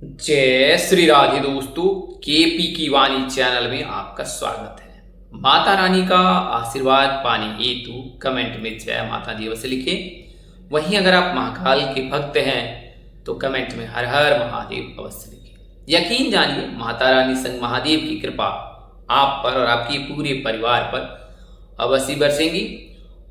जय श्री राधे दोस्तों, केपी की वाणी चैनल में आपका स्वागत है। माता रानी का आशीर्वाद पाने हेतु कमेंट में जय माता दी अवश्य लिखें। वहीं अगर आप महाकाल के भक्त हैं तो कमेंट में हर हर महादेव अवश्य लिखें। यकीन जानिए माता रानी संग महादेव की कृपा आप पर और आपके पूरे परिवार पर अवश्य बरसेंगी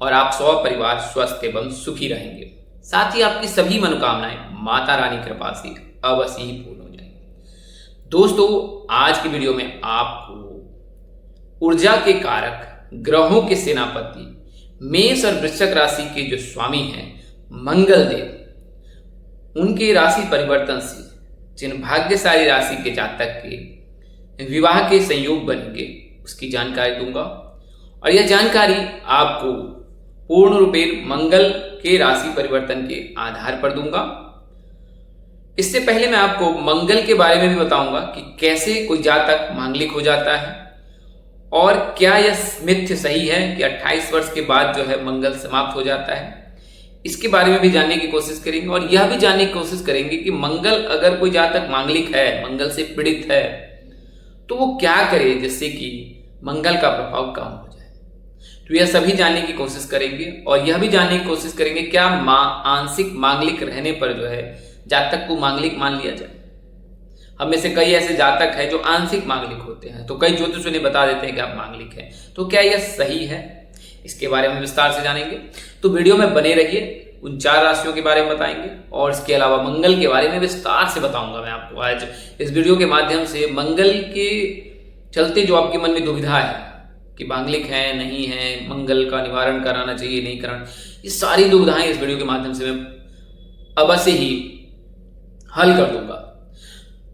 और आप परिवार स्वस्थ एवं सुखी रहेंगे। साथ ही आपकी सभी मनोकामनाएं माता रानी कृपा से अवश्य ही पूर्ण हो जाएंगे। दोस्तों, आज की वीडियो में आपको ऊर्जा के कारक ग्रहों के सेनापति मेष और वृश्चिक राशि के जो स्वामी हैं मंगल देव, उनके राशि परिवर्तन से जिन भाग्यशाली राशि के जातक के विवाह के संयोग बनेंगे उसकी जानकारी दूंगा। और यह जानकारी आपको पूर्ण रूपेण मंगल के राशि परिवर्तन के आधार पर दूंगा। इससे पहले मैं आपको मंगल के बारे में भी बताऊंगा कि कैसे कोई जातक मांगलिक हो जाता है और क्या यह मिथ्य सही है कि 28 वर्ष के बाद जो है मंगल समाप्त हो जाता है। इसके बारे में भी जानने की कोशिश करेंगे और यह भी जानने की कोशिश करेंगे कि मंगल अगर कोई जातक मांगलिक है, मंगल से पीड़ित है, तो वो क्या करे जिससे कि मंगल का प्रभाव कम हो जाए। तो यह सभी जानने की कोशिश करेंगे और यह भी जानने की कोशिश करेंगे क्या आंशिक मांगलिक रहने पर जो है जातक को मांगलिक मान लिया जाए। हम में से कई ऐसे जातक हैं जो आंशिक मांगलिक होते हैं, तो कई ज्योतिष उन्हें बता देते हैं कि आप मांगलिक हैं। तो क्या यह सही है, इसके बारे में विस्तार से जानेंगे। तो वीडियो में बने रहिए। उन 4 राशियों के बारे में बताएंगे और इसके अलावा मंगल के बारे में विस्तार से बताऊंगा मैं आपको। आज इस वीडियो के माध्यम से मंगल के चलते जो आपके मन में दुविधा है कि मांगलिक है नहीं है, मंगल का निवारण कराना चाहिए नहीं कराना, ये सारी दुविधाएं इस वीडियो के माध्यम से मैं अवश्य ही हल कर दूंगा।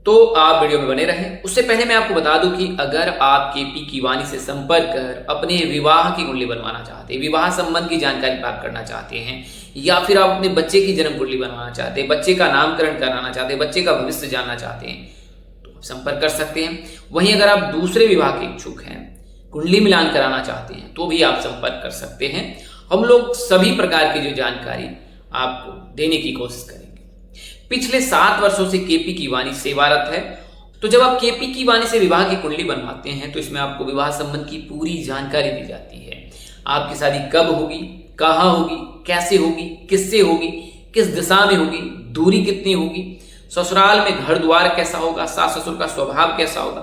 तो आप वीडियो में बने रहें। उससे पहले मैं आपको बता दूं कि अगर आप केपी की वाणी से संपर्क कर अपने विवाह की कुंडली बनवाना चाहते हैं, विवाह संबंध की जानकारी प्राप्त करना चाहते हैं, या फिर आप अपने बच्चे की जन्म कुंडली बनवाना चाहते हैं, बच्चे का नामकरण कराना चाहते हैं, बच्चे का भविष्य जानना चाहते हैं, तो आप संपर्क कर सकते हैं। वहीं अगर आप दूसरे विवाह के इच्छुक हैं, कुंडली मिलान कराना चाहते हैं, तो भी आप संपर्क कर सकते हैं। हम लोग सभी प्रकार की जो जानकारी आपको देने की कोशिश करेंगे। पिछले 7 वर्षों से केपी की वाणी सेवारत है। तो जब आप केपी की वाणी से विवाह की कुंडली बनवाते हैं तो इसमें आपको विवाह संबंध की पूरी जानकारी दी जाती है। आपकी शादी कब होगी, कहाँ होगी, कैसे होगी, किससे होगी, किस दिशा में होगी, दूरी कितनी होगी, ससुराल में घर द्वार कैसा होगा, सास ससुर का स्वभाव कैसा होगा,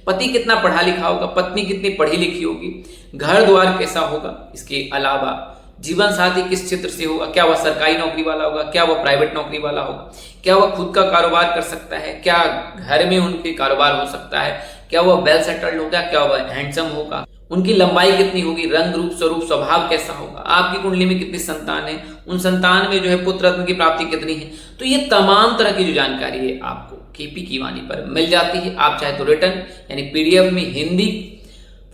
पति कितना पढ़ा लिखा होगा, पत्नी कितनी पढ़ी लिखी होगी, घर द्वार कैसा होगा। इसके अलावा जीवन साथी किस क्षेत्र से होगा, क्या वह सरकारी नौकरी वाला होगा, क्या वह प्राइवेट नौकरी वाला होगा, क्या वह खुद का कारोबार कर सकता है, क्या घर में उनके कारोबार हो सकता है, क्या वह वेल सेटल्ड होगा, क्या वह हैंडसम होगा, उनकी लंबाई कितनी होगी, रंग रूप स्वरूप स्वभाव कैसा होगा, आपकी कुंडली में कितनी संतान है, उन संतान में जो है पुत्र रत्न की प्राप्ति कितनी है। तो ये तमाम तरह की जो जानकारी है आपको केपी की वाणी पर मिल जाती है। आप चाहे तो रिटर्न यानी पीडीएफ में हिंदी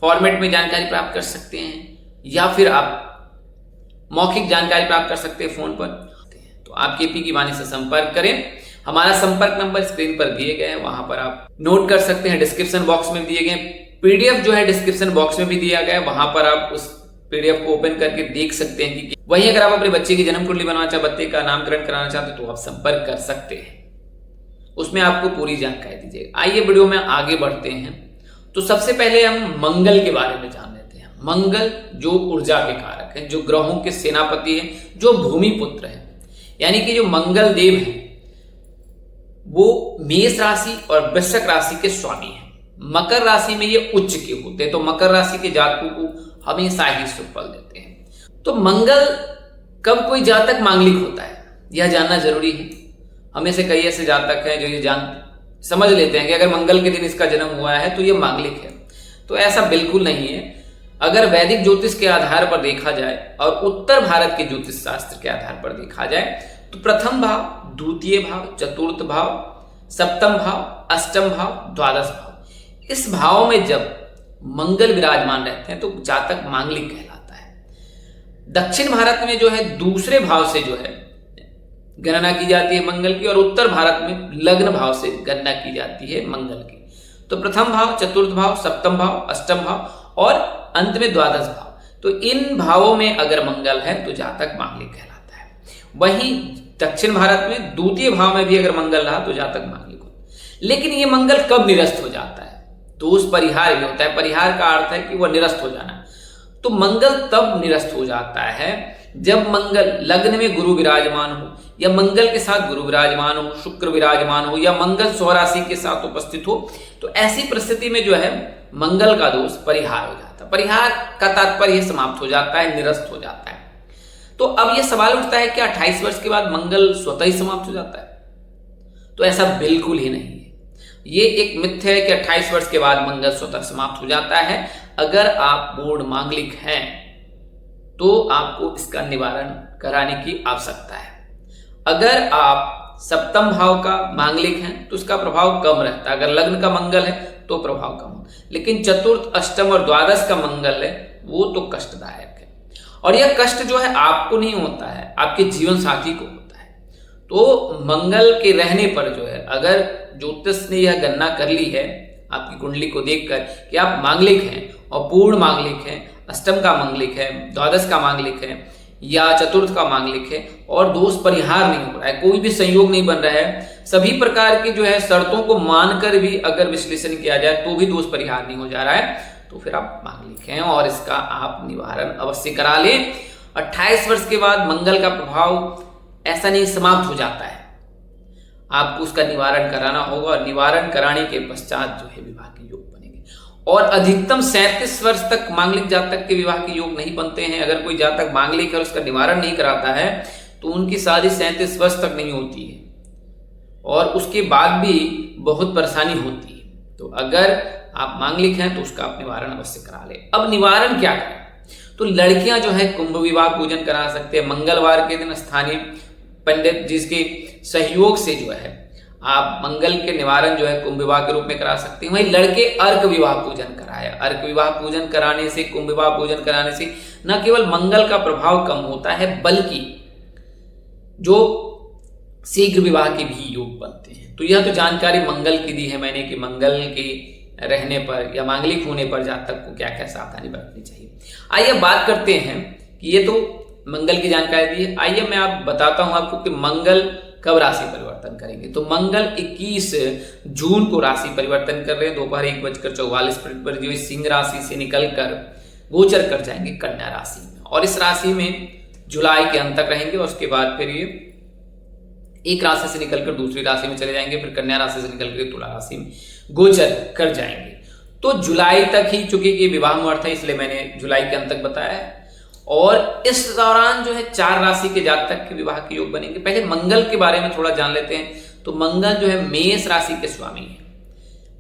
फॉर्मेट में जानकारी प्राप्त कर सकते हैं, या फिर आप मौखिक जानकारी प्राप्त कर सकते हैं फोन पर। तो आप केपी की वाणी से संपर्क करें। हमारा संपर्क नंबर स्क्रीन पर दिए गए हैं, वहां पर आप नोट कर सकते हैं। डिस्क्रिप्शन बॉक्स में दिए गए पीडीएफ जो है डिस्क्रिप्शन बॉक्स में भी दिया गया है, वहां पर आप उस पीडीएफ को ओपन करके देख सकते हैं कि वहीं अगर आप अपने बच्चे की जन्म कुंडली बनाना चाहते, बच्चे का नामकरण कराना चाहते तो आप संपर्क कर सकते हैं, उसमें आपको पूरी जानकारी दी जाएगी। आइए वीडियो में आगे बढ़ते हैं। तो सबसे पहले हम मंगल के बारे में जान लेते हैं। मंगल जो ऊर्जा के कारक है, जो ग्रहों के सेनापति है, जो भूमि पुत्र है, यानी कि जो मंगल देव है वो मेष राशि और वृश्चिक राशि के स्वामी है। मकर राशि में ये उच्च के होते हैं, तो मकर राशि के जातकों को हमेशा ही शुभ फल देते हैं। तो मंगल कब कोई जातक मांगलिक होता है यह जानना जरूरी है। हमें से कई ऐसे जातक हैं जो ये समझ लेते हैं कि अगर मंगल के दिन इसका जन्म हुआ है तो ये मांगलिक है। तो ऐसा बिल्कुल नहीं है। अगर वैदिक ज्योतिष के आधार पर देखा जाए और उत्तर भारत के ज्योतिष शास्त्र के आधार पर देखा जाए तो प्रथम भाव, द्वितीय भाव, चतुर्थ भाव, सप्तम भाव, अष्टम भाव, द्वादश भाव, इस भाव में जब मंगल विराजमान रहते हैं तो जातक मांगलिक कहलाता है। दक्षिण भारत में जो है दूसरे भाव से जो है गणना की जाती है मंगल की, और उत्तर भारत में लग्न भाव से गणना की जाती है मंगल की। तो प्रथम भाव, चतुर्थ भाव, सप्तम भाव, अष्टम भाव और अंत में द्वादश भाव, तो इन भावों में अगर मंगल है तो जातक मांगलिक कहलाता है। वहीं दक्षिण भारत में द्वितीय भाव में भी अगर मंगल रहा तो जातक मांगलिक हो। लेकिन ये मंगल कब निरस्त हो जाता है? दोष परिहार भी होता है। परिहार का अर्थ है कि वह निरस्त हो जाना। तो मंगल तब निरस्त हो जाता है जब मंगल लग्न में गुरु विराजमान हो, या मंगल के साथ गुरु विराजमान हो, शुक्र विराजमान हो, या मंगल स्वराशि के साथ उपस्थित हो। तो ऐसी परिस्थिति में जो है मंगल का दोष परिहार हो जाता है। परिहार का तात्पर्य समाप्त हो जाता है, निरस्त हो जाता है। तो अब यह सवाल उठता है कि 28 वर्ष के बाद मंगल स्वतः ही समाप्त हो जाता है? तो ऐसा बिल्कुल ही नहीं है। ये एक मिथ्य है कि 28 वर्ष के बाद मंगल स्वतः समाप्त हो जाता है। अगर आप पूर्ण मांगलिक हैं तो आपको इसका निवारण कराने की आवश्यकता है। अगर आप सप्तम भाव का मांगलिक हैं तो उसका प्रभाव कम रहता है। अगर लग्न का मंगल है तो प्रभाव कम, लेकिन चतुर्थ, अष्टम और द्वादश का मंगल है वो तो कष्टदायक है। और यह कष्ट जो है आपको नहीं होता है, आपके जीवन साथी को होता है। तो मंगल के रहने पर जो है, अगर ज्योतिष ने यह गणना कर ली है आपकी कुंडली को देखकर कि आप मांगलिक हैं और पूर्ण मांगलिक हैं, अष्टम का मांगलिक है, द्वादश का मांगलिक है या चतुर्थ का मांगलिक है, और दोष परिहार नहीं हो रहा है, कोई भी संयोग नहीं बन रहा है, सभी प्रकार की जो है शर्तों को मानकर भी अगर विश्लेषण किया जाए तो भी दोष परिहार नहीं हो जा रहा है, तो फिर आप मांगलिक हैं और इसका आप निवारण अवश्य करा लें। 28 वर्ष के बाद मंगल का प्रभाव ऐसा नहीं समाप्त हो जाता है, आपको उसका निवारण कराना होगा। और निवारण कराने के पश्चात जो है विवाह के योग बनेंगे। और अधिकतम 37 वर्ष तक मांगलिक जातक के विवाह के योग नहीं बनते हैं। अगर कोई जातक मांगलिक है और उसका निवारण नहीं कराता है तो उनकी शादी 37 वर्ष तक नहीं होती है और उसके बाद भी बहुत परेशानी होती है। तो अगर आप मांगलिक हैं तो उसका आप निवारण अवश्य करा ले। अब निवारण क्या करें? तो लड़कियां जो है कुंभ विवाह पूजन करा सकते हैं। मंगलवार के दिन स्थानीय पंडित जिसके सहयोग से जो है आप मंगल के निवारण जो है कुंभ विवाह के रूप में करा सकते हैं। वहीं लड़के अर्क विवाह पूजन कराए। अर्क विवाह पूजन कराने से, कुंभ विवाह पूजन कराने से न केवल मंगल का प्रभाव कम होता है बल्कि जो शीघ्र विवाह के भी योग बनते हैं। तो यह तो जानकारी मंगल की दी है मैंने कि मंगल के रहने पर या मांगलिक होने पर जातक को क्या क्या सावधानी बरतनी चाहिए। आइए बात करते हैं कि ये तो मंगल की जानकारी दी है। आइए मैं आप बताता हूं आपको कि मंगल कब राशि परिवर्तन करेंगे। तो मंगल 21 जून को राशि परिवर्तन कर रहे हैं। दोपहर 1:44 पर जो सिंह राशि से निकलकर गोचर कर जाएंगे कन्या राशि में, और इस राशि में जुलाई के अंत तक रहेंगे और उसके बाद फिर ये एक राशि से निकलकर दूसरी राशि में चले जाएंगे, फिर कन्या राशि से निकलकर तुला राशि में गोचर कर जाएंगे। तो जुलाई तक ही, चूंकि कि विवाह मुहूर्त है इसलिए मैंने जुलाई के अंत तक बताया है। और इस दौरान जो है 4 राशि के जातक के विवाह के योग बनेंगे। पहले मंगल के बारे में थोड़ा जान लेते हैं। तो मंगल जो है मेष राशि के स्वामी है।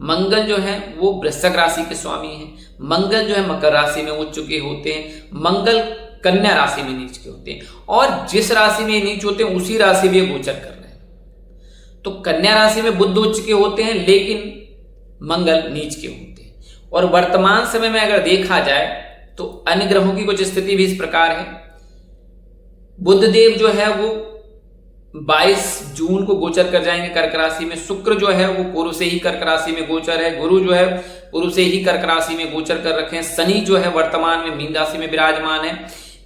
मंगल जो है वो वृश्चिक राशि के स्वामी है। मंगल जो है मकर राशि में उच्च चुके होते हैं। मंगल कन्या राशि में नीच के होते हैं, और जिस राशि में नीच होते हैं उसी राशि में गोचर कर रहे हैं। तो कन्या राशि में बुध उच्च के होते हैं लेकिन मंगल नीच के होते हैं। और वर्तमान समय में अगर देखा जाए तो अन्य ग्रहों की कुछ स्थिति भी इस प्रकार है। बुध देव जो है वो 22 जून को गोचर कर जाएंगे कर्क राशि में। शुक्र जो है वो पूर्व से ही कर्क राशि में गोचर है। गुरु जो है पूर्व से ही कर्क राशि में गोचर कर रखे हैं। शनि जो है वर्तमान में मीन राशि में विराजमान है।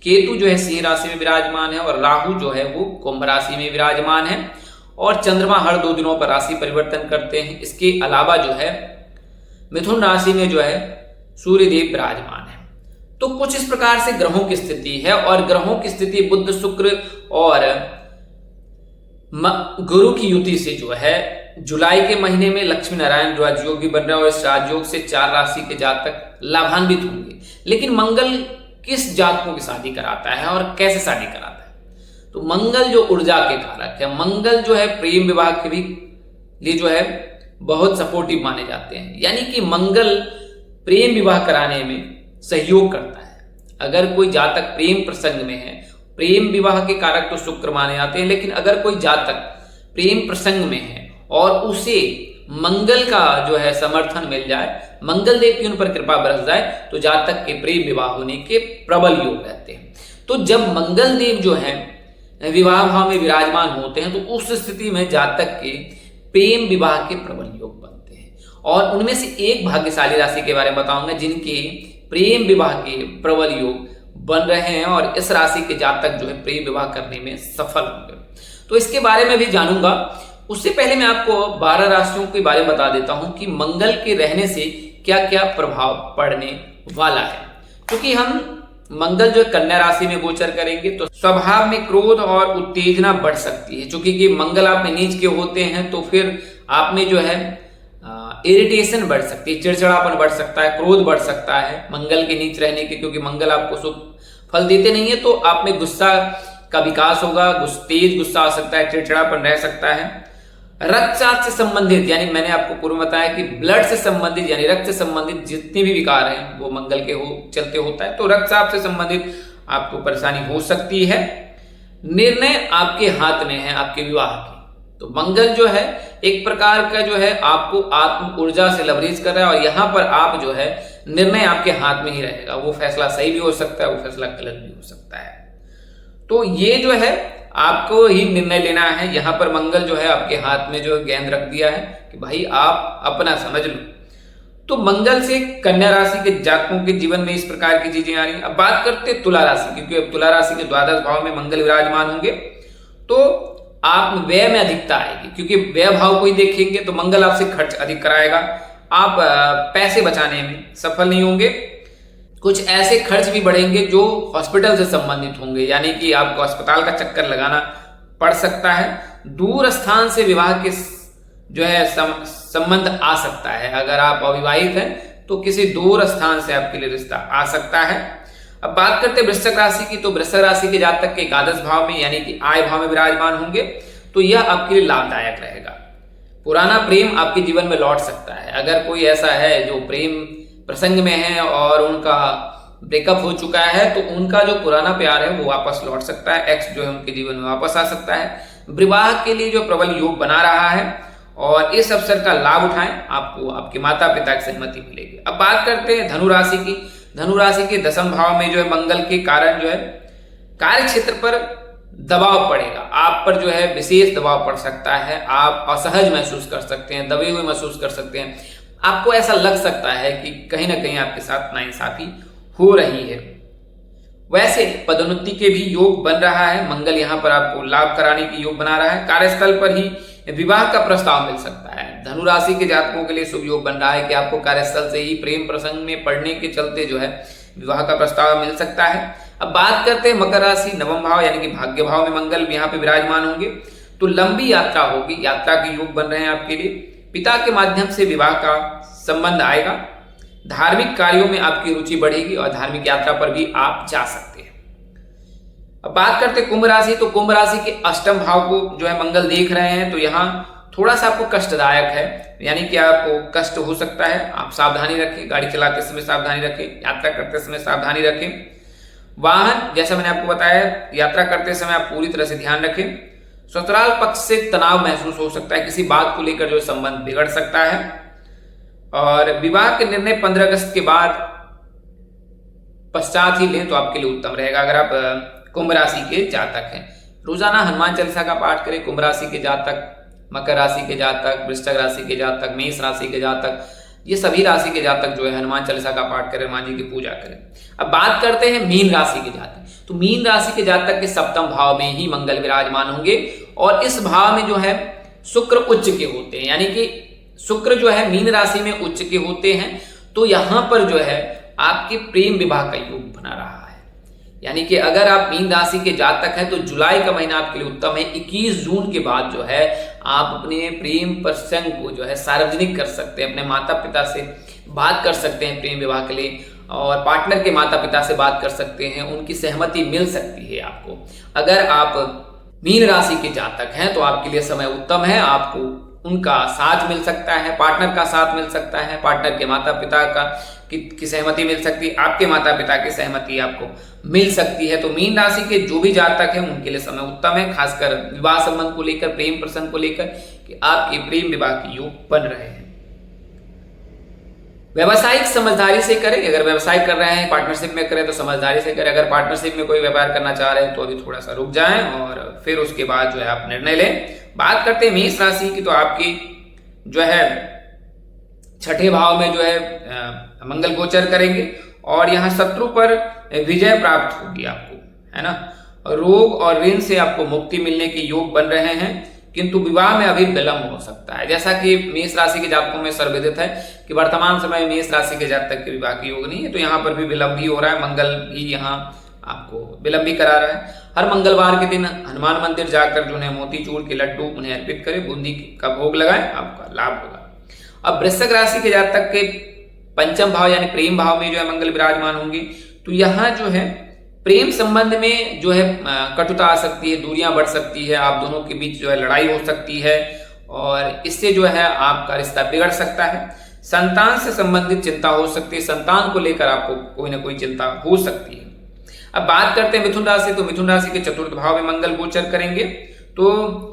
केतु जो है सिंह राशि में विराजमान है, और राहु जो है वो कुंभ राशि में विराजमान है। और चंद्रमा हर 2 दिनों पर राशि परिवर्तन करते हैं। इसके अलावा जो है मिथुन राशि में जो है सूर्य देव विराजमान है। तो कुछ इस प्रकार से ग्रहों की स्थिति है, और ग्रहों की स्थिति बुध, शुक्र और गुरु की युति से जो है जुलाई के महीने में लक्ष्मी नारायण राजयोग भी बन रहा है, और इस राजयोग से 4 राशि के जातक लाभान्वित होंगे। लेकिन मंगल किस जातकों की शादी कराता है और कैसे शादी कराता है? तो मंगल जो ऊर्जा के कारक है, मंगल जो है प्रेम विवाह के भी लिए जो है बहुत सपोर्टिव माने जाते हैं। यानी कि मंगल प्रेम विवाह कराने में सहयोग करता है। अगर कोई जातक प्रेम प्रसंग में है, प्रेम विवाह के कारक तो शुक्र माने जाते हैं, लेकिन अगर कोई जातक प्रेम प्रसंग में है और उसे मंगल का जो है समर्थन मिल जाए, मंगल देव की उन पर कृपा बरस जाए, तो जातक के प्रेम विवाह होने के प्रबल योग रहते हैं। तो जब मंगल देव जो है विवाह भाव में विराजमान होते हैं तो उस स्थिति में जातक के प्रेम विवाह के प्रबल योग बनते हैं। और उनमें से एक भाग्यशाली राशि के बारे में बताऊंगा जिनके प्रेम विवाह के प्रबल योग बन रहे हैं, और इस राशि के जातक जो है प्रेम विवाह करने में सफल होंगे। तो इसके बारे में भी जानूंगा। उससे पहले मैं आपको 12 राशियों के बारे में बता देता हूं कि मंगल के रहने से क्या क्या प्रभाव पड़ने वाला है। क्योंकि हम मंगल जो कन्या राशि में गोचर करेंगे तो स्वभाव में क्रोध और उत्तेजना बढ़ सकती है। क्योंकि कि मंगल आप में नीच के होते हैं तो फिर आप में जो है इरिटेशन बढ़ सकती है, चिड़चिड़ापन बढ़ सकता है, क्रोध बढ़ सकता है मंगल के नीच रहने के। क्योंकि मंगल आपको शुभ फल देते नहीं है तो आप में गुस्सा का विकास होगा, तेज गुस्सा आ सकता है, चिड़चिड़ापन रह सकता है। रक्तचाप से संबंधित, यानी मैंने आपको पूर्व बताया कि ब्लड से संबंधित यानी रक्त से संबंधित जितने भी विकार हैं वो मंगल के चलते होता है। तो रक्तचाप से संबंधित आपको परेशानी हो सकती है। निर्णय आपके हाथ में है आपके विवाह की। तो मंगल जो है एक प्रकार का जो है आपको आत्म ऊर्जा से लवरेज कर रहा है और यहां पर आप जो है निर्णय आपके हाथ में ही रहेगा। वो फैसला सही भी हो सकता है, वो फैसला गलत भी हो सकता है। तो ये जो है आपको ही निर्णय लेना है। यहां पर मंगल जो है आपके हाथ में जो गेंद रख दिया है कि भाई आप अपना समझ लो। तो मंगल से कन्या राशि के जातकों के जीवन में इस प्रकार की चीजें आ रही। अब बात करते हैं तुला राशि, क्योंकि अब तुला राशि के द्वादश भाव में मंगल विराजमान होंगे तो आप व्यय में अधिकता आएगी। क्योंकि व्यय भाव को ही देखेंगे तो मंगल आपसे खर्च अधिक कराएगा, आप पैसे बचाने में सफल नहीं होंगे। कुछ ऐसे खर्च भी बढ़ेंगे जो हॉस्पिटल से संबंधित होंगे, यानी कि आपको अस्पताल का चक्कर लगाना पड़ सकता है। दूर स्थान से विवाह के जो है संबंध आ सकता है। अगर आप अविवाहित हैं तो किसी दूर स्थान से आपके लिए रिश्ता आ सकता है। अब बात करते हैं वृश्चिक राशि की। तो वृश्चिक राशि के जातक के एकादश भाव में यानी कि आय भाव में विराजमान होंगे तो यह आपके लिए लाभदायक रहेगा। पुराना प्रेम आपके जीवन में लौट सकता है। अगर कोई ऐसा है जो प्रेम प्रसंग में है और उनका ब्रेकअप हो चुका है तो उनका जो पुराना प्यार है वो वापस लौट सकता है। एक्स जो है उनके जीवन में वापस आ सकता है। विवाह के लिए जो प्रबल योग बना रहा है और इस अवसर का लाभ उठाएं, आपको आपके माता पिता की सहमति मिलेगी। अब बात करते हैं धनु राशि की। धनु राशि के दसम भाव में जो है मंगल के कारण जो है कार्य क्षेत्र पर दबाव पड़ेगा। आप पर जो है विशेष दबाव पड़ सकता है। आप असहज महसूस कर सकते हैं, दबे हुए महसूस कर सकते हैं। आपको ऐसा लग सकता है कि कहीं ना कहीं आपके साथ नाइंसाफी हो रही है। वैसे पदोन्नति के भी योग बन रहा है। मंगल यहाँ पर आपको लाभ कराने की योग बना रहा है। कार्यस्थल पर ही विवाह का प्रस्ताव मिल सकता है। धनु राशि के जातकों के लिए शुभ योग बन रहा है कि आपको कार्यस्थल से ही प्रेम प्रसंग में पड़ने के चलते जो है विवाह का प्रस्ताव मिल सकता है। अब बात करते हैं मकर राशि नवम भाव यानी कि भाग्य भाव में मंगल यहाँ पे विराजमान होंगे तो लंबी यात्रा होगी। यात्रा के योग बन रहे हैं आपके लिए। पिता के माध्यम से विवाह का संबंध आएगा। धार्मिक कार्यों में आपकी रुचि बढ़ेगी और धार्मिक यात्रा पर भी आप जा सकते हैं। अब बात करते हैं कुंभ राशि। तो कुंभ राशि के अष्टम भाव को जो है मंगल देख रहे हैं तो यहाँ थोड़ा सा आपको कष्टदायक है, यानी कि आपको कष्ट हो सकता है। आप सावधानी रखें, गाड़ी चलाते समय सावधानी रखें, यात्रा करते समय सावधानी रखें। वाहन जैसा मैंने आपको बताया यात्रा करते समय आप पूरी तरह से ध्यान रखें। ससुराल पक्ष से तनाव महसूस हो सकता है, किसी बात को लेकर जो संबंध बिगड़ सकता है। और विवाह के निर्णय 15 अगस्त के बाद पश्चात ही लें तो आपके लिए उत्तम रहेगा। अगर आप कुंभ राशि के जातक हैं, रोजाना हनुमान चालीसा का पाठ करें। कुंभ राशि के जातक, मकर राशि के जातक, वृश्चिक राशि के जातक, मेष राशि के जातक, ये सभी राशि के जातक जो है हनुमान चालीसा का पाठ करें, हनुमान जी की पूजा करें। अब बात करते हैं मीन राशि के जातक। तो मीन राशि के जातक के सप्तम भाव में ही मंगल विराजमान होंगे और इस भाव में जो है शुक्र उच्च के होते हैं, यानी कि शुक्र जो है मीन राशि में उच्च के होते हैं। तो यहां पर जो है आपके प्रेम विवाह का योग बना रहा है। यानी कि अगर आप मीन राशि के जातक हैं तो जुलाई का महीना आपके लिए उत्तम है। 21 जून के बाद जो है आप अपने प्रेम प्रसंग को जो है सार्वजनिक कर सकते हैं, अपने माता पिता से बात कर सकते हैं प्रेम विवाह के लिए, और पार्टनर के माता पिता से बात कर सकते हैं, उनकी सहमति मिल सकती है आपको। अगर आप मीन राशि के जातक हैं तो आपके लिए समय उत्तम है। आपको उनका साथ मिल सकता है, पार्टनर का साथ मिल सकता है, पार्टनर के माता पिता की सहमति मिल सकती है, आपके माता पिता की सहमति आपको मिल सकती है। तो मीन राशि के जो भी जातक हैं उनके लिए समय उत्तम है, खासकर विवाह संबंध को लेकर, प्रेम प्रसंग को लेकर कि आपके प्रेम विवाह के योग बन रहे हैं। व्यवसायिक समझदारी से करें। अगर व्यवसाय कर रहे हैं, पार्टनरशिप में करें तो समझदारी से करें। अगर पार्टनरशिप में कोई व्यापार करना चाह रहे हैं तो अभी थोड़ा सा रुक जाएं और फिर उसके बाद जो है आप निर्णय लें। बात करते हैं मेष राशि की। तो आपकी जो है छठे भाव में जो है मंगल गोचर करेंगे और यहाँ शत्रु पर विजय प्राप्त होगी आपको, है ना। रोग और ऋण से आपको मुक्ति मिलने के योग बन रहे हैं किंतु विवाह में अभी विलंब हो सकता है। जैसा कि मेष राशि के जातकों में सर्वविदित है कि वर्तमान समय में मेष राशि के जातक के विवाह की योग नहीं है, तो यहाँ पर भी विलंब ही हो रहा है। मंगल भी यहाँ आपको विलंब भी करा रहा है। हर मंगलवार के दिन हनुमान मंदिर जाकर जो है मोतीचूर के लड्डू उन्हें अर्पित करें, बूंदी का भोग लगाएं, आपका लाभ होगा। अब वृश्चिक राशि के जातक के पंचम भाव यानी प्रेम भाव में जो है मंगल विराजमान होंगे, तो यहाँ जो है प्रेम संबंध में जो है कटुता आ सकती है, दूरियां बढ़ सकती है, आप दोनों के बीच जो है लड़ाई हो सकती है और इससे जो है आपका रिश्ता बिगड़ सकता है। संतान से संबंधित चिंता हो सकती है, संतान को लेकर आपको कोई ना कोई चिंता हो सकती है। अब बात करते हैं मिथुन राशि, तो मिथुन राशि के चतुर्थ भाव में मंगल गोचर करेंगे, तो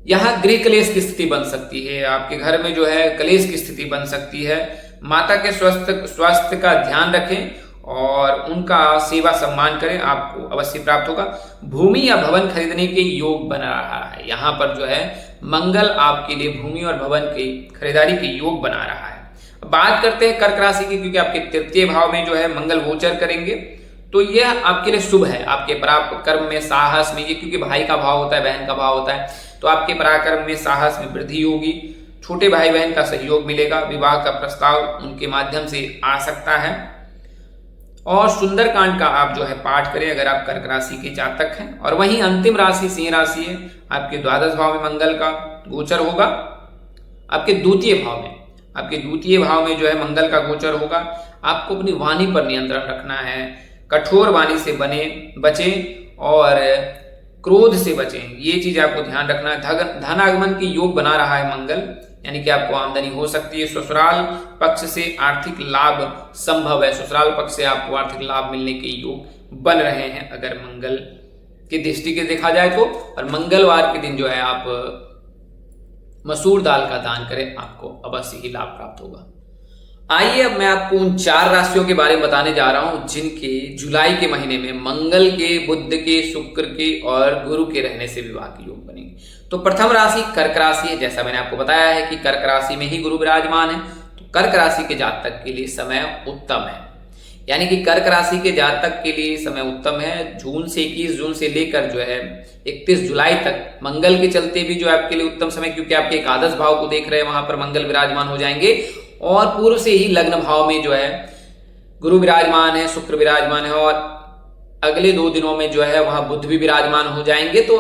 यहाँ गृह क्लेश की स्थिति बन सकती है, आपके घर में जो है क्लेश की स्थिति बन सकती है। माता के स्वास्थ्य का ध्यान रखें और उनका सेवा सम्मान करें, आपको अवश्य प्राप्त होगा। भूमि या भवन खरीदने के योग बना रहा है, यहाँ पर जो है मंगल आपके लिए भूमि और भवन की खरीदारी के योग बना रहा है। बात करते हैं कर्क राशि की, क्योंकि आपके तृतीय भाव में जो है मंगल गोचर करेंगे, तो यह आपके लिए शुभ है। आपके पराक्रम में, साहस में, ये क्योंकि भाई का भाव होता है, बहन का भाव होता है, तो आपके पराक्रम में, साहस में वृद्धि होगी। छोटे भाई बहन का सहयोग मिलेगा, विवाह का प्रस्ताव उनके माध्यम से आ सकता है। और सुंदरकांड का आप जो है पाठ करें अगर आप कर्क राशि के जातक हैं। और वहीं अंतिम राशि सिंह राशि है, आपके द्वादश भाव में मंगल का गोचर होगा, आपके द्वितीय भाव में जो है मंगल का गोचर होगा। आपको अपनी वाणी पर नियंत्रण रखना है, कठोर वाणी से बचें और क्रोध से बचें, ये चीज आपको ध्यान रखना है। धनागमन की योग बना रहा है मंगल, यानी कि आपको आमदनी हो सकती है। ससुराल पक्ष से आर्थिक लाभ संभव है, ससुराल पक्ष से आपको आर्थिक लाभ मिलने के योग बन रहे हैं अगर मंगल की दृष्टि के देखा जाए तो। और मंगलवार के दिन जो है आप मसूर दाल का दान करें, आपको अवश्य ही लाभ प्राप्त होगा। आइए अब मैं आपको उन 4 राशियों के बारे में बताने जा रहा हूं जिनके जुलाई के महीने में मंगल के, बुध के, शुक्र के और गुरु के रहने से विवाह के योग बनेंगे। तो प्रथम राशि कर्क राशि है। जैसा मैंने आपको बताया है कि कर्क राशि में ही गुरु विराजमान है, तो कर्क राशि के जातक के लिए समय उत्तम है, यानी कि कर्क राशि के जातक के लिए समय उत्तम है। जून से 21 जून से लेकर जो है 31 जुलाई तक मंगल के चलते भी जो है आपके लिए उत्तम समय, क्योंकि आपके एकादश भाव को देख रहे हैं, वहां पर मंगल विराजमान हो जाएंगे और पूर्व से ही लग्न भाव में जो है गुरु विराजमान है, शुक्र विराजमान है और अगले 2 दिनों में जो है वहां बुध भी विराजमान हो जाएंगे। तो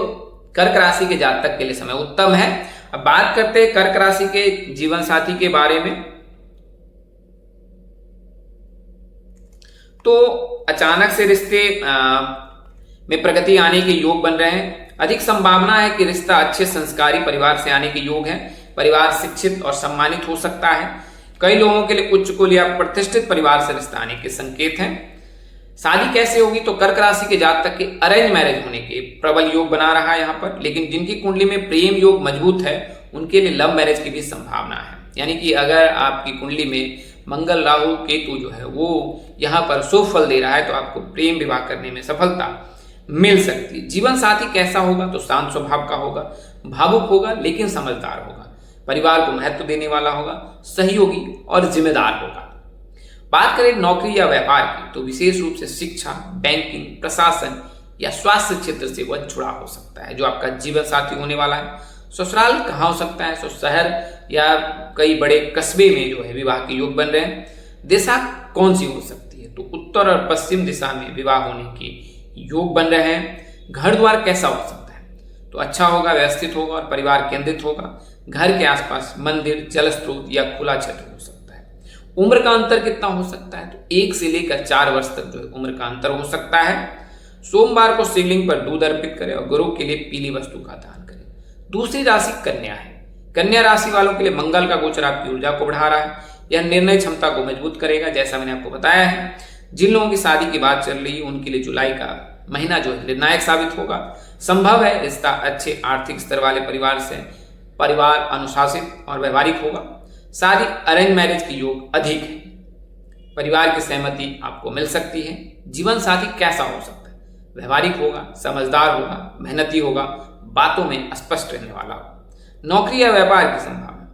कर्क राशि के जातक के लिए समय उत्तम है। अब बात करते हैं कर्क राशि के जीवन साथी के बारे में, तो अचानक से रिश्ते में प्रगति आने के योग बन रहे हैं। अधिक संभावना है कि रिश्ता अच्छे संस्कारी परिवार से आने के योग है। परिवार शिक्षित और सम्मानित हो सकता है। कई लोगों के लिए उच्च कुल या प्रतिष्ठित परिवार से रिश्ता आने के संकेत हैं। शादी कैसे होगी, तो कर्क राशि के जातक के अरेंज मैरिज होने के प्रबल योग बना रहा है यहाँ पर, लेकिन जिनकी कुंडली में प्रेम योग मजबूत है उनके लिए लव मैरिज की भी संभावना है। यानी कि अगर आपकी कुंडली में मंगल, राहु, केतु जो है वो यहाँ पर शुभ फल दे रहा है, तो आपको प्रेम विवाह करने में सफलता मिल सकती है। जीवन साथी कैसा होगा, तो शांत स्वभाव का होगा, भावुक होगा लेकिन समझदार होगा, परिवार को महत्व देने वाला होगा, सहयोगी और जिम्मेदार होगा। बात करें नौकरी या व्यापार की, तो विशेष रूप से शिक्षा, बैंकिंग, प्रशासन या स्वास्थ्य क्षेत्र से वह जुड़ा हो सकता है जो आपका जीवन साथी होने वाला है। ससुराल कहाँ हो सकता है, तो शहर या कई बड़े कस्बे में जो है विवाह के योग बन रहे हैं। दिशा कौन सी हो सकती है, तो उत्तर और पश्चिम दिशा में विवाह होने के योग बन रहे हैं। घर द्वार कैसा हो सकता है, तो अच्छा होगा, व्यवस्थित होगा और परिवार केंद्रित होगा। घर के आसपास मंदिर, जल स्रोत या खुला क्षेत्र हो सकता है। उम्र का अंतर कितना हो सकता है, तो 1 से लेकर 4 वर्ष तक जो है उम्र का अंतर हो सकता है। सोमवार को शिवलिंग पर दूध अर्पित करें और गुरु के लिए पीली वस्तु का दान करें। दूसरी राशि कन्या है। कन्या राशि वालों के लिए मंगल का गोचर आपकी ऊर्जा को बढ़ा रहा है। यह निर्णय क्षमता को मजबूत करेगा, जैसा मैंने आपको बताया है। जिन लोगों की शादी की बात चल रही है उनके लिए जुलाई का महीना जो है निर्णायक साबित होगा। संभव है रिश्ता अच्छे आर्थिक स्तर वाले परिवार से, परिवार अनुशासित और व्यवहारिक होगा। शादी अरेंज मैरिज की योग अधिक है। परिवार की सहमति आपको मिल सकती है। जीवन साथी कैसा हो सकता है, व्यवहारिक होगा, समझदार होगा, मेहनती होगा, बातों में स्पष्ट रहने वाला होगा। नौकरी या व्यापार की संभावना,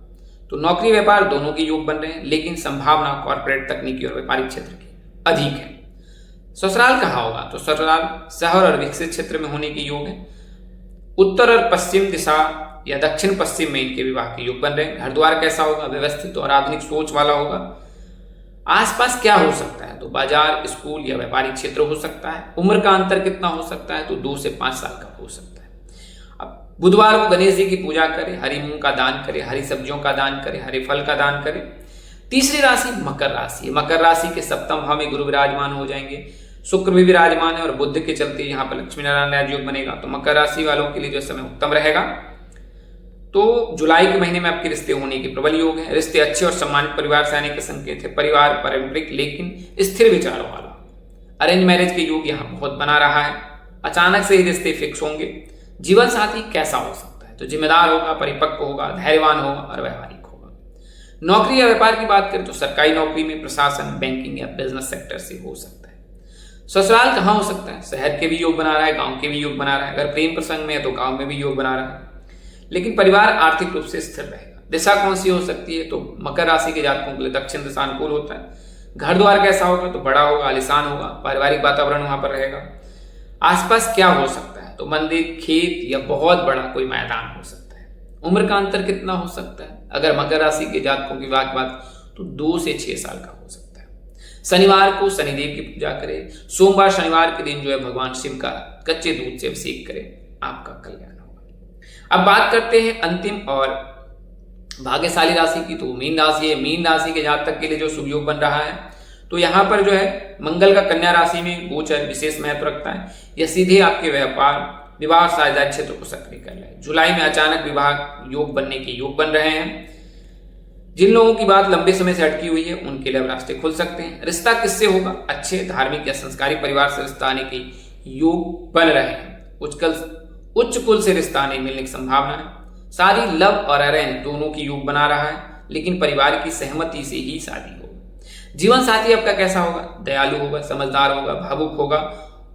तो नौकरी व्यापार दोनों के योग बन रहे हैं, लेकिन संभावना कॉर्पोरेट, तकनीकी और व्यापारिक क्षेत्र की अधिक है। ससुराल कहाँ होगा, तो ससुराल शहर और विकसित क्षेत्र में होने के योग है। उत्तर और पश्चिम दिशा या दक्षिण पश्चिम में इनके विवाह के योग बन रहे हैं। घर द्वार कैसा होगा? व्यवस्थित और आधुनिक सोच वाला होगा। आसपास क्या हो सकता है? तो बाजार, स्कूल या व्यापारिक क्षेत्र हो सकता है। उम्र का अंतर कितना हो सकता है? तो 2 से 5 साल का हो सकता है। अब बुधवार को गणेश जी की पूजा करें, हरी मूंग का दान करें, हरी सब्जियों का दान करें, हरे फल का दान करें। तीसरी राशि मकर राशि है। मकर राशि के सप्तम भाव में गुरु विराजमान हो जाएंगे, शुक्र भी विराजमान है और बुध के चलते यहाँ पर लक्ष्मी नारायण राजयोग बनेगा। तो मकर राशि वालों के लिए जो समय उत्तम रहेगा। तो जुलाई के महीने में आपके रिश्ते होने के प्रबल योग है। रिश्ते अच्छे और सम्मानित परिवार से आने के संकेत है। परिवार पारंपरिक लेकिन स्थिर विचारों वाला। अरेंज मैरिज के योग यहाँ बहुत बना रहा है। अचानक से ही रिश्ते फिक्स होंगे। जीवन साथी कैसा हो सकता है? तो जिम्मेदार होगा, परिपक्व होगा, धैर्यवान होगा और व्यवहारिक होगा। नौकरी या व्यापार की बात करें तो सरकारी नौकरी में, प्रशासन, बैंकिंग या बिजनेस सेक्टर से हो सकता है। ससुराल कहाँ हो सकता है? शहर के भी योग बना रहा है, गांव के भी योग बना रहा है। अगर प्रेम प्रसंग में है तो गांव में भी योग बना रहा है। लेकिन परिवार आर्थिक रूप से स्थिर रहेगा। दिशा कौन सी हो सकती है? तो मकर राशि के जातकों के लिए दक्षिण दिशा अनुकूल होता है। घर द्वार कैसा होगा? तो बड़ा होगा, आलीशान होगा, पारिवारिक वातावरण वहां पर रहेगा। आसपास क्या हो सकता है? तो मंदिर, खेत या बहुत बड़ा कोई मैदान हो सकता है। उम्र का अंतर कितना हो सकता है? अगर मकर राशि के जातकों की बात तो 2 से 6 साल का हो सकता है। शनिवार को शनिदेव की पूजा करें। सोमवार शनिवार के दिन जो है भगवान शिव का कच्चे दूध से अभिषेक करें, आपका कल्याण। अब बात करते हैं अंतिम और भाग्यशाली राशि की। तो मीन राशि है। मीन राशि के जातक के लिए जो शुभ योग बन रहा है तो यहाँ पर जो है मंगल का कन्या राशि में गोचर विशेष महत्व रखता है। यह सीधे आपके व्यापार, विवाह, साझेदारी क्षेत्र को सक्रिय कर रहा है। जुलाई में अचानक विवाह योग बनने के योग बन रहे हैं। जिन लोगों की बात लंबे समय से अटकी हुई है उनके लिए अब रास्ते खुल सकते हैं। रिश्ता किससे होगा? अच्छे धार्मिक या संस्कारी परिवार से रिश्ता आने के योग बन रहे हैं। उच्च कुल से रिश्ता आने मिलने की संभावना है। शादी लव और अरेंज दोनों की योग बना रहा है, लेकिन परिवार की सहमति से ही शादी होगी। जीवन साथी आपका कैसा होगा? दयालु होगा, समझदार होगा, भावुक होगा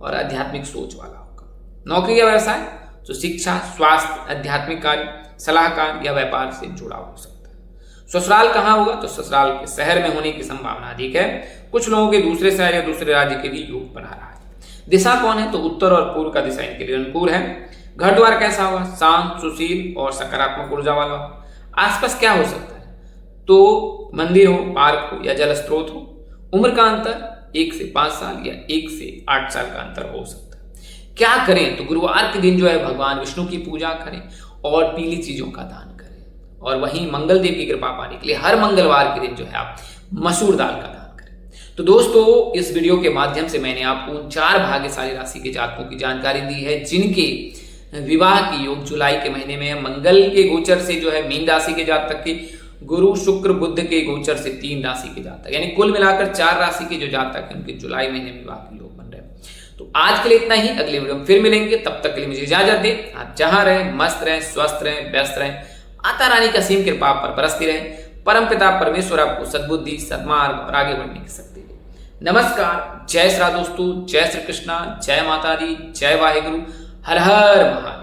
और आध्यात्मिक सोच वाला होगा। नौकरी या व्यवसाय तो शिक्षा, स्वास्थ्य, आध्यात्मिक कार्य, सलाहकार या व्यापार से जुड़ा हो सकता है। ससुराल कहाँ होगा? तो ससुराल के शहर में होने की संभावना अधिक है। कुछ लोगों के दूसरे शहर या दूसरे राज्य के भी योग बना रहा है। दिशा कौन है? तो उत्तर और पूर्व का दिशा इनके लिए अनुकूल है। घर द्वार कैसा होगा? शांत, सुशील और सकारात्मक ऊर्जा वाला हो। आसपास क्या हो सकता है? तो मंदिर हो, पार्क हो या जल स्रोत हो। उम्र का अंतर 1 से 5 साल या 1 से 8 साल का अंतर हो सकता है। क्या करें? तो गुरुवार के दिन जो है भगवान विष्णु की पूजा करें और पीली चीजों का दान करें। और वहीं मंगल देव की कृपा पाने के लिए हर मंगलवार के दिन जो है आप मसूर दाल का दान करें। तो दोस्तों, इस वीडियो के माध्यम से मैंने आपको उन 4 भाग्यशाली राशि के जातकों की जानकारी दी है जिनके विवाह की योग जुलाई के महीने में मंगल के गोचर से जो है मीन राशि के जातक के, गुरु, शुक्र, बुध के गोचर से 3 राशि के जातक, यानी कुल मिलाकर 4 राशि के जो जातक हैं उनके जुलाई महीने में विवाह के योग बन रहे हैं। तो आज के लिए इतना ही। अगले वीडियो में फिर मिलेंगे। तब तक के लिए मुझे इजाजत दें। आप जहां रहें मस्त रहें, स्वस्थ रहें, व्यस्त रहें। माता रानी का असीम कृपा आप पर बरसती रहे। परम पिता परमेश्वर आपको सद्बुद्धि, सद्मार्ग और आगे बढ़ने की शक्ति दे। नमस्कार, जय श्री राम दोस्तों, जय श्री कृष्णा, जय माता दी, जय वाहेगुरु, हर हर महादेव।